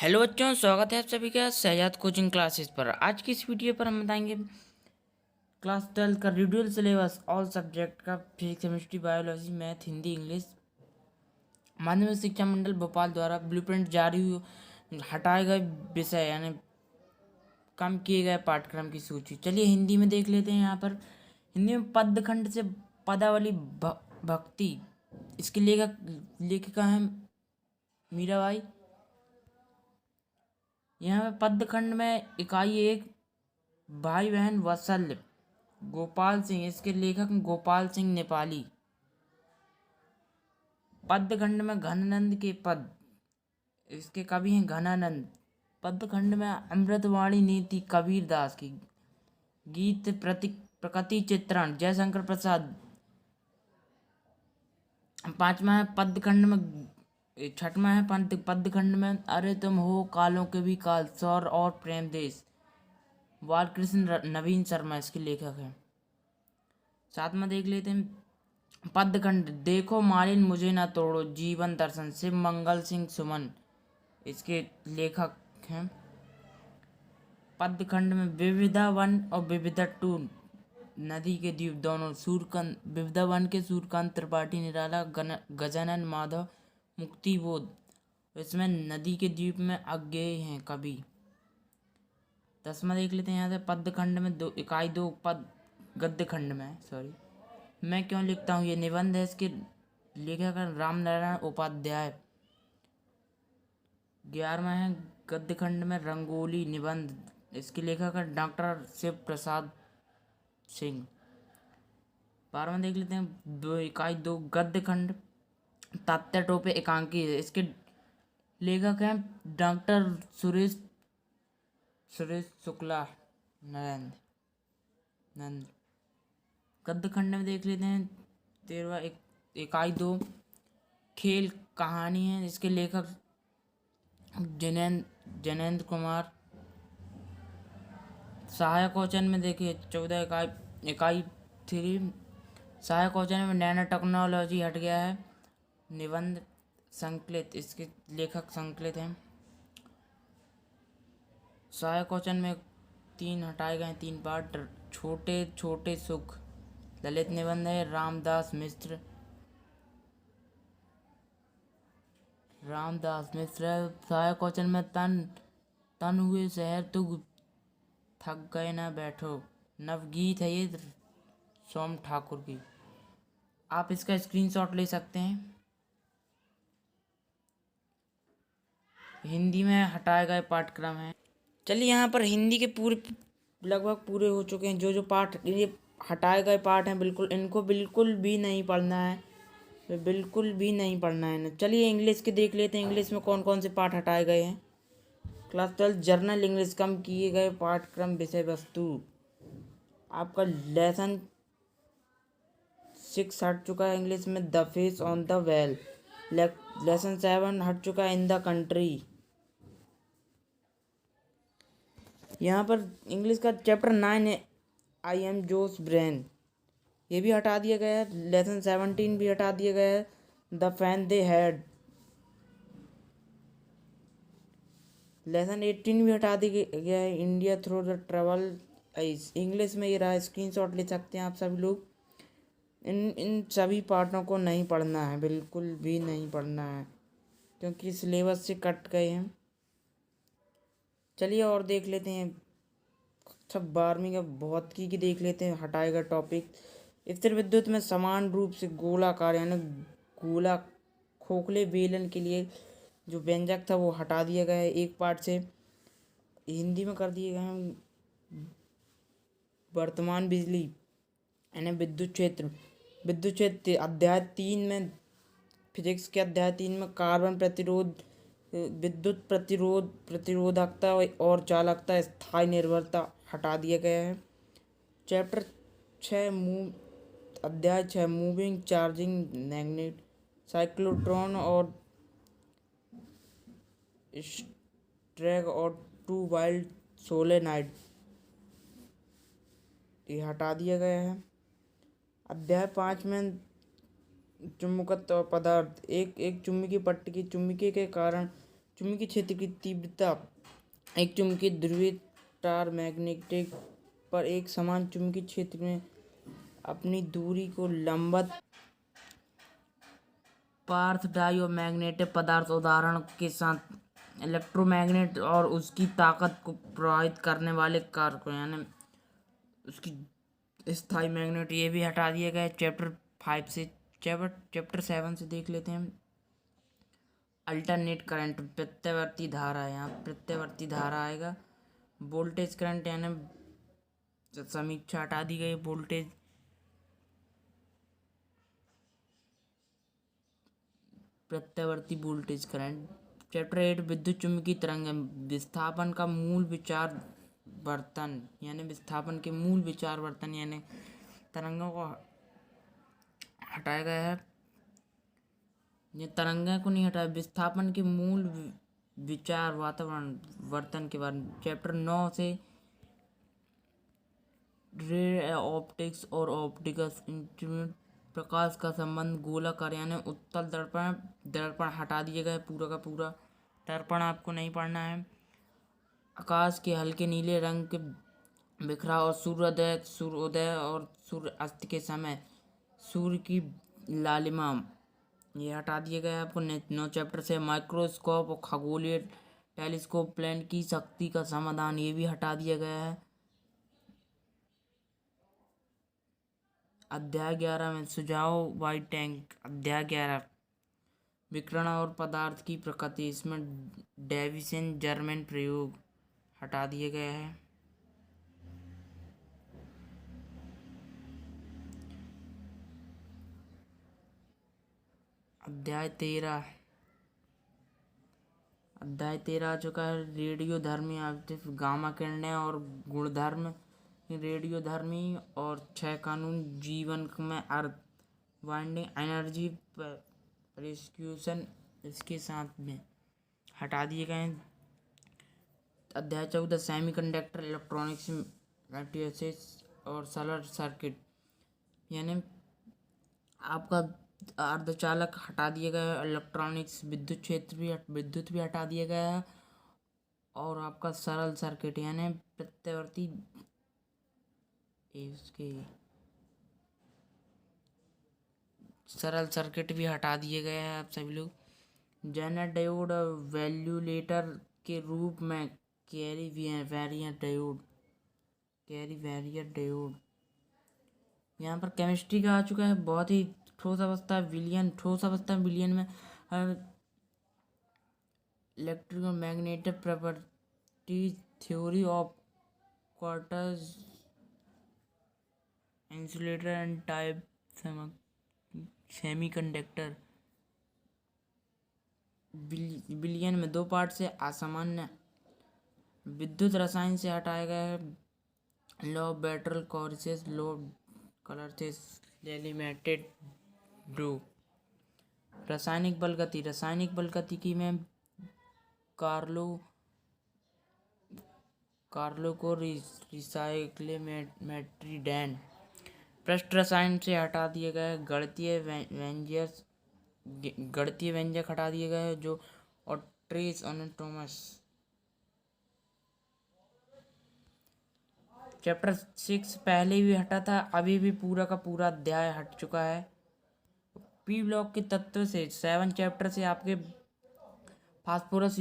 Hello बच्चों, स्वागत है आप सभी का सहजाद कोचिंग क्लासेस पर। आज की इस वीडियो पर हम बताएंगे क्लास 12 का रिड्यूल सिलेबस ऑल सब्जेक्ट का physics, chemistry, biology, math, Hindi, English. माध्यमिक शिक्षा मंडल भोपाल द्वारा ब्लूप्रिंट जारी हटाए गए विषय यानी कम किए गए पाठ्यक्रम की सूची। चलिए हिंदी में देख लेते हैं। यहाँ पर हिंदी में पदखंड से पदावली भक्ति, इसके लेखिका है मीराबाई। यहाँ पे पदखंड में इकाई 1 भाई बहन वत्सल गोपाल सिंह, इसके लेखक गोपाल सिंह नेपाली। पदखंड में घनानंद के पद, इसके कवि हैं घनानंद। पदखंड में अमृतवाणी नीति कबीर दास की। गीत प्रकृति चित्रण जयशंकर प्रसाद। पांचवा है पदखंड में, छठवा है पदखंड में अरे तुम हो कालों के भी काल, सौर और प्रेम देश, बालकृष्ण नवीन शर्मा इसके लेखक हैं। सातवां देख लेते हैं पदखंड देखो मालिन मुझे ना तोड़ो, जीवन दर्शन, शिव मंगल सिंह सुमन इसके लेखक हैं। पदखंड में विविधा वन और विविधा टू नदी के द्वीप दोनों, सूर्यकांत विविधा वन के सूर्यकांत त्रिपाठी निराला, गजानन माधव मुक्तिबोध, इसमें नदी के द्वीप में अज्ञेय हैं कवि। 10वां देख लेते हैं यहाँ से पदखंड में इकाई 2 पद गद्य खंड में, सॉरी मैं क्यों लिखता हूँ, ये निबंध है। इसके लेखक राम नारायण उपाध्याय। 11वां है गद्य खंड में रंगोली निबंध, इसके लेखक है डॉक्टर शिव प्रसाद सिंह। 12वां देख लेते हैं इकाई 2 गद्य खंड तात्या टोपे एकांकी, इसके लेखक हैं डॉक्टर सुरेश शुक्ला नरेंद्र नंद। गद्य खंड में देख लेते हैं 13वां इकाई 2 खेल कहानी है, इसके लेखक जैनेन्द्र कुमार। सहायक क्वेश्चन में देखिए 14 इकाई 3 सहायक क्वेश्चन में नैनो टेक्नोलॉजी हट गया है। निबंध संकलित, इसके लेखक संकलित हैं। सहायक क्वेश्चन में 3 हटाए गए, 3 पार्ट। छोटे छोटे सुख ललित निबंध है रामदास मिश्र। सहायक क्वेश्चन में तन हुए शहर तुग थक गए ना बैठो, नवगीत है ये सोम ठाकुर की। आप इसका स्क्रीनशॉट ले सकते हैं। हिंदी में हटाए गए पाठ्यक्रम है। चलिए यहाँ पर हिंदी के पूरे लगभग पूरे हो चुके हैं। जो जो पाठ ये हटाए गए पाठ हैं बिल्कुल इनको बिल्कुल भी नहीं पढ़ना है, बिल्कुल भी नहीं पढ़ना है ना। चलिए इंग्लिश के देख लेते हैं। इंग्लिश में कौन कौन से पाठ हटाए गए हैं। क्लास 12 जर्नल इंग्लिश कम किए गए पाठ्यक्रम विषय वस्तु। आपका लेसन 6 हट चुका है इंग्लिश में, the face on the well. Lesson 7 हट चुका है, इन द कंट्री। यहाँ पर इंग्लिश का चैप्टर 9 है आई एम जोस ब्रेन, ये भी हटा दिया गया है। लेसन 17 भी हटा दिया गया है, the fan they had. Lesson 18 भी हटा दिया गया है, India through the travel ice. English में ये रहा, स्क्रीनशॉट ले सकते हैं आप सभी लोग। इन सभी पार्टों को नहीं पढ़ना है, बिल्कुल भी नहीं पढ़ना है क्योंकि सिलेबस से कट गए हैं। चलिए और देख लेते हैं सब 12वीं का भौतिकी की देख लेते हैं। हटाएगा टॉपिक स्थिर विद्युत में समान रूप से गोलाकार यानी गोला खोखले बेलन के लिए जो व्यंजक था वो हटा दिया गया है एक पार्ट से। हिंदी में कर दिए गए हैं वर्तमान बिजली यानी विद्युत क्षेत्र अध्याय 3 में, फिजिक्स के अध्याय 3 में कार्बन प्रतिरोध, विद्युत प्रतिरोधकता और चालकता, स्थायी निर्भरता हटा दिया गया है। चैप्टर 6 अध्याय 6 मूविंग चार्जिंग मैग्नेट, साइक्लोट्रॉन और स्ट्रैग और 2 वाइल्ड सोलेनाइड ये हटा दिया गया है। अध्याय 5 में चुंबकत्व और पदार्थ, एक चुंबकीय पट्टी की चुंबकीय के कारण चुंबकीय क्षेत्र की तीव्रता एक चुंबकीय ध्रुवीय तार मैग्नेटिक पर एक समान चुंबकीय क्षेत्र में अपनी दूरी को लंबवत पार्थ डायोमैग्नेटिक पदार्थ उदाहरण के साथ इलेक्ट्रोमैग्नेट और उसकी ताकत को प्रभावित करने वाले कारकों यानी उसकी स्थायी मैग्नेट ये भी हटा दिया गया है। चैप्टर 5 से चैप्टर 7 से देख लेते हैं। अल्टरनेट करंट प्रत्यावर्ती धारा, यहाँ प्रत्यावर्ती धारा आएगा। वोल्टेज करंट यानी समीक्षा हटा दी गई। वोल्टेज प्रत्यावर्ती वोल्टेज करंट। चैप्टर 8 विद्युत चुम्बकीय तरंग विस्थापन का मूल विचार वर्तन यानी विस्थापन के मूल विचार वर्तन यानी तरंगों को हटाया गया है। ये तरंगों को नहीं हटाया, विस्थापन के मूल विचार वातावरण वर्तन के बारे में। चैप्टर 9 से रे ऑप्टिक्स और ऑप्टिकल इंस्ट्रूमेंट प्रकाश का संबंध गोलाकार यानी उत्तल दर्पण दर्पण हटा दिए गए। पूरा का पूरा दर्पण आपको नहीं पढ़ना है। आकाश के हल्के नीले रंग के बिखराव और सूर्योदय और सूर्य अस्त के समय सूर्य की लालिमा ये हटा दिए गए आपको। 9 चैप्टर से माइक्रोस्कोप और खगोलीय टेलीस्कोप प्लेन की शक्ति का समाधान ये भी हटा दिया गया है। अध्याय 11 में सुझाव वाइट टैंक। अध्याय 11 विकिरण और पदार्थ की प्रकृति, इसमें डेविसन जर्मन प्रयोग हटा दिए गए हैं। अध्याय 13 आ चुका है। रेडियोधर्मी आवृत्ति गामा किरणें और गुणधर्म रेडियोधर्मी और 6 कानून जीवन में अर्थ वाइंडिंग एनर्जी प्रेस्क्यूशन इसके साथ में हटा दिए गए हैं। अध्याय 14 सेमीकंडक्टर इलेक्ट्रॉनिक्स मैट्रिसेस और सोलर सर्किट यानी आपका अर्धचालक हटा दिया गया। इलेक्ट्रॉनिक्स विद्युत भी हटा दिया गया है। और आपका सरल सर्किट यानी प्रत्यावर्ती इसके सरल सर्किट भी हटा दिए गए हैं आप सभी लोग। जेनर डायोड वैल्यूलेटर के रूप में कैरी वैरियर डायोड यहाँ पर केमिस्ट्री का आ चुका है। बहुत ही ठोस अवस्था विलियन में electrical magnetic properties theory of quartz insulator and type semiconductor billion में 2 पार्ट से असामान्य विद्युत रसायन से हटाया गया है। लो बैटरल कॉर्सेस लो कलर थे लिमिटेड ब्रू। रासायनिक बल गतिकी में कार्लो को रिसाइक्लोमेट्री डैन पृष्ठ रसायन से हटा दिए गए। गणितीय व्यंजक हटा दिए गए जो और ट्रेस ऑनटोमस। चैप्टर 6 पहले भी हटा था, अभी भी पूरा का पूरा अध्याय हट चुका है। पी ब्लॉक के तत्व से 7 चैप्टर से आपके फास्फोरस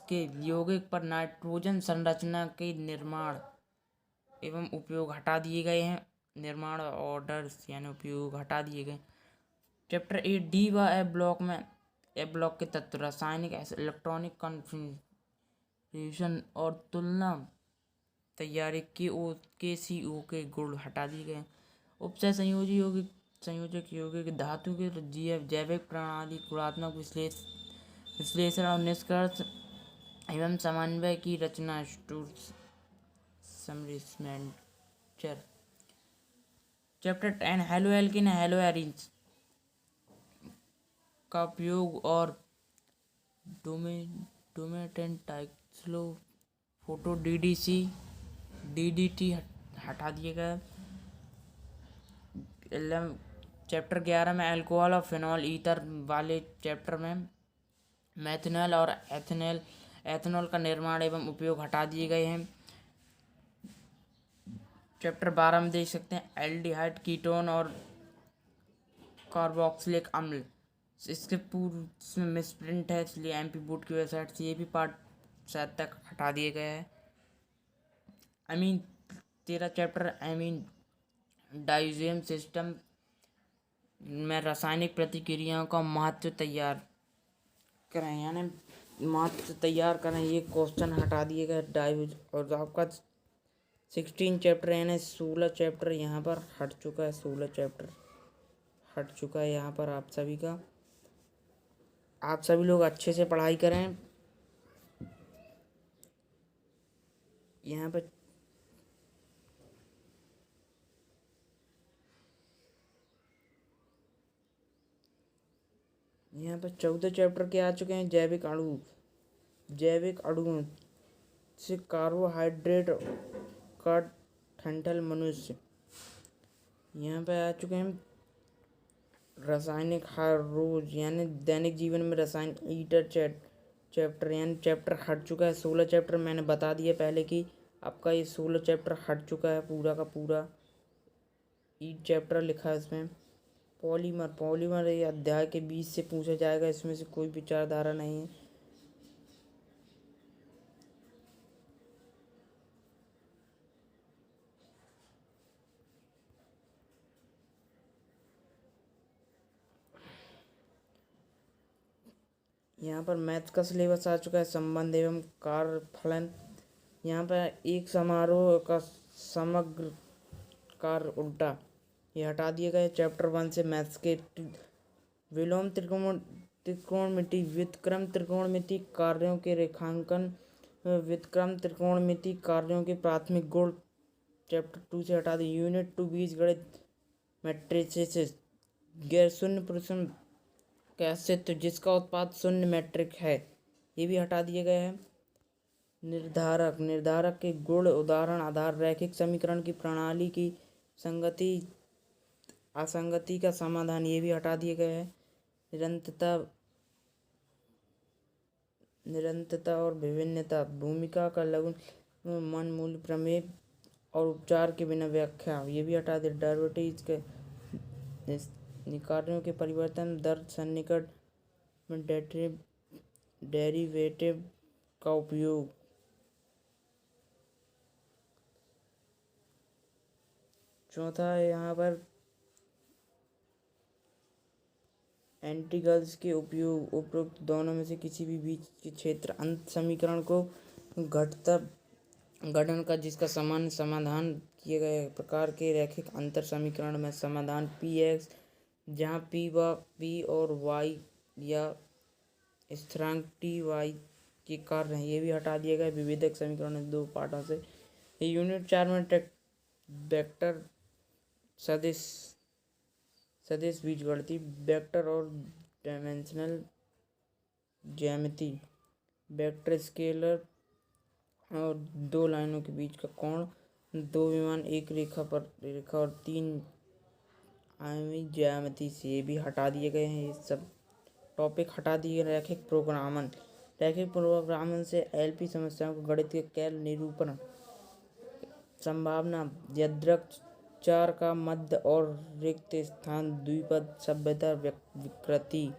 के यौगिक पर नाइट्रोजन संरचना के निर्माण एवं उपयोग हटा दिए गए हैं। निर्माण ऑर्डर्स यानी उपयोग हटा दिए गए। चैप्टर 8 डी व ए ब्लॉक के तत्व रासायनिक इलेक्ट्रॉनिक कन्फिग्रेशन और तुलना तैयारी के CO के गुण हटा दिए गए। उपचय संयोजक यौगिक धातु के जैविक प्रणाली गुणात्मक विश्लेषण और निष्कर्ष एवं समन्वय की रचना chapter 10 haloalkane haloarenes का उपयोग और डोमेटेंटाइक्सलो फोटो DDT हटा दिए गए। चैप्टर 11 में अल्कोहल और फिनॉल ईथर वाले चैप्टर में मेथनॉल और एथेनॉल का निर्माण एवं उपयोग हटा दिए गए हैं। चैप्टर 12 में देख सकते हैं एल्डिहाइड, कीटोन और कार्बोक्सिलिक अम्ल। इसके पूर्व इसमें मिसप्रिंट है, इसलिए एमपी बोर्ड की वेबसाइट से ये भी पार्ट शायद तक हटा दिए गए हैं। अमीन 13 चैप्टर अमीन डाइजेशन सिस्टम में रासायनिक प्रतिक्रियाओं का महत्व तैयार करें, यानी महत्व तैयार करें, ये क्वेश्चन हटा दिए गए डाइज। और आपका 16 चैप्टर यानी 16 चैप्टर यहाँ पर हट चुका है, 16 चैप्टर हट चुका है यहाँ पर आप सभी का। आप सभी लोग अच्छे से पढ़ाई करें। यहाँ पर यहाँ पर 14 चैप्टर के आ चुके हैं। जैविक अणुओं से कार्बोहाइड्रेट का ठंठल मनुष्य। यहाँ पे आ चुके हैं रासायनिक हर रोज यानी दैनिक जीवन में रसायन ईटर चैप्टर यानी चैप्टर हट चुका है। 16 चैप्टर मैंने बता दिया पहले कि आपका ये 16 चैप्टर हट चुका है पूरा का पूरा। ईट चैप्टर लिखा है इसमें। पॉलीमर ये अध्याय के 20 से पूछा जाएगा, इसमें से कोई विचारधारा नहीं है। यहाँ पर मैथ का सिलेबस आ चुका है। संबंध एवं कार्यफलन। यहाँ पर एक समारोह का समग्र कार्य उल्टा ये हटा दिए गए। चैप्टर 1 से मैथ्स के विलोम त्रिकोणमिति, व्युत्क्रम त्रिकोणमिति कार्यों के रेखांकन, व्युत्क्रम त्रिकोणमिति कार्यों के प्राथमिक गुण चैप्टर 2 से हटा दिए। यूनिट 2 बीजगणित मैट्रिसेस, गैर शून्य प्रश्न कैसे तो जिसका उत्पाद शून्य मैट्रिक है, ये भी हटा दिए गए हैं। निर्धारक के गुण, उदाहरण, आधार, रैखिक समीकरण की प्रणाली की संगति असंगति का समाधान, ये भी हटा दिए गए हैं। निरंतरता और विभिन्नता, भूमिका का लघु मन, मूल प्रमेय और उपचार के बिना व्याख्या, ये भी हटा दिए। डेरिवेटिव्स के कार्यों के परिवर्तन दर सन्निकट में डेरिवेटिव का उपयोग। चौथा है यहाँ पर इंटीग्रल्स के उपयोग। उपरोक्त दोनों में से किसी भी बीच के क्षेत्र अंत समीकरण को गठन का जिसका सामान्य समाधान किए गए प्रकार के रैखिक अंतर समीकरण में समाधान पी एक्स, जहाँ पी और वाई या स्थिरांक टी वाई के कार्य हैं, ये भी हटा दिए गए। विभेदक समीकरण 2 पार्टों से। यूनिट 4 में वेक्टर सदिश बीजगणित, वेक्टर और डायमेंशनल ज्यामिति, वेक्टर स्केलर और दो लाइनों के बीच का कोण, दो विमान एक रेखा और 3 आयामी ज्यामिति से, ये भी हटा दिए गए हैं। ये सब टॉपिक हटा दिए। रैखिक प्रोग्रामन से एलपी समस्याओं को गणित के कैल निरूपण, संभावना, यद्रक चार का मध्य और रिक्त स्थान, द्विपद सभ्यता, विकृति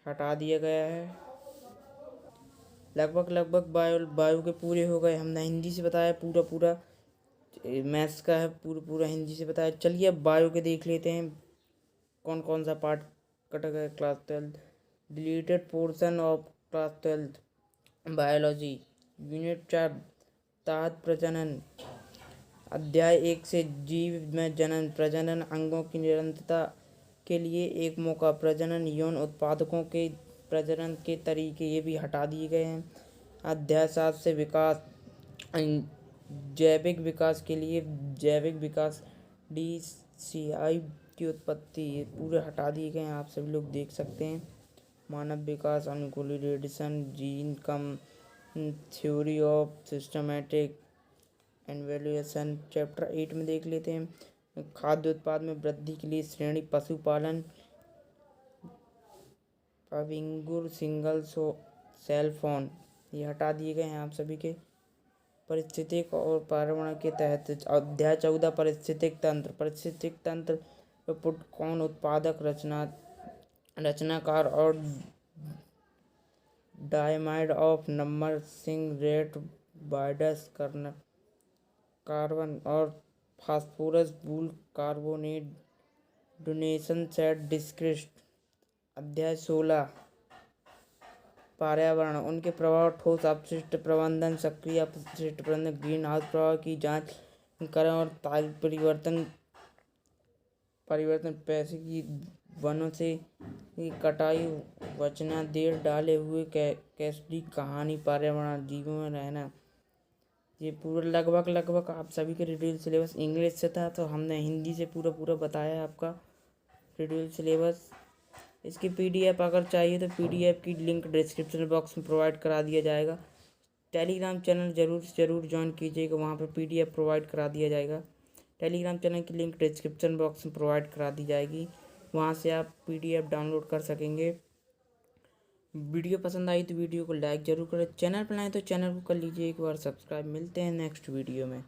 हटा दिया गया है। लगभग बायो के पूरे हो गए। हमने हिंदी से बताया पूरा मैथ्स का है पूरा हिंदी से बताया। चलिए अब बायो के देख लेते हैं कौन कौन सा पार्ट कट गया। Class 12 deleted portion of class 12 biology. Unit 4 ताहत प्रजनन। अध्याय 1 से जीव में जनन, प्रजनन, अंगों की निरंतरता के लिए एक मौका, प्रजनन, यौन उत्पादकों के प्रजनन के तरीके, ये भी हटा दिए गए हैं। अध्याय 7 से विकास, जैविक विकास के लिए जैविक विकास, DCI की उत्पत्ति, ये पूरे हटा दिए गए हैं। आप सभी लोग देख सकते हैं। मानव विकास, अनुकूलीकरण, जीन कम, theory of systematic evolution. Chapter 8 में देख लेते हैं खाद्य उत्पाद में वृद्धि के लिए श्रेणी, पशुपालन, कविंगुर सिंगल सेल फोन ये हटा दिए गए हैं आप सभी के। पारिस्थितिक और पर्यावरण के तहत अध्याय 14 पारिस्थितिक तंत्र इनपुट कौन उत्पादक रचनाकार और डायमाइड ऑफ नंबर सिंग रेट बाइडस कार्बन और फास्फोरस बूल कार्बोनेट डोनेशन सेट डिस्क्रिस्ट। अध्याय 16 पर्यावरण उनके प्रभाव ठोस अपशिष्ट प्रबंधन सक्रिय अपशिष्ट प्रबंधन ग्रीन हाउस प्रभाव की जांच करें और परिवर्तन पैसे की वनों से कटाई बचना देर डाले हुए कैसडी कहानी पर्यावरण जीवों में रहना। ये पूरा लगभग आप सभी के रिड्यूल सिलेबस इंग्लिश से था तो हमने हिंदी से पूरा बताया आपका रिड्यूल सिलेबस। इसकी पीडीएफ अगर चाहिए तो पीडीएफ की लिंक डिस्क्रिप्शन बॉक्स में प्रोवाइड करा दिया जाएगा। टेलीग्राम चैनल ज़रूर ज्वाइन कीजिएगा, वहाँ पर पीडीएफ प्रोवाइड करा दिया जाएगा। टेलीग्राम चैनल की लिंक डिस्क्रिप्शन बॉक्स में प्रोवाइड करा दी जाएगी, वहाँ से आप पीडीएफ डाउनलोड कर सकेंगे। वीडियो पसंद आई तो वीडियो को लाइक ज़रूर करें, चैनल पर आए तो चैनल को कर लीजिए एक बार सब्सक्राइब। मिलते हैं नेक्स्ट वीडियो में।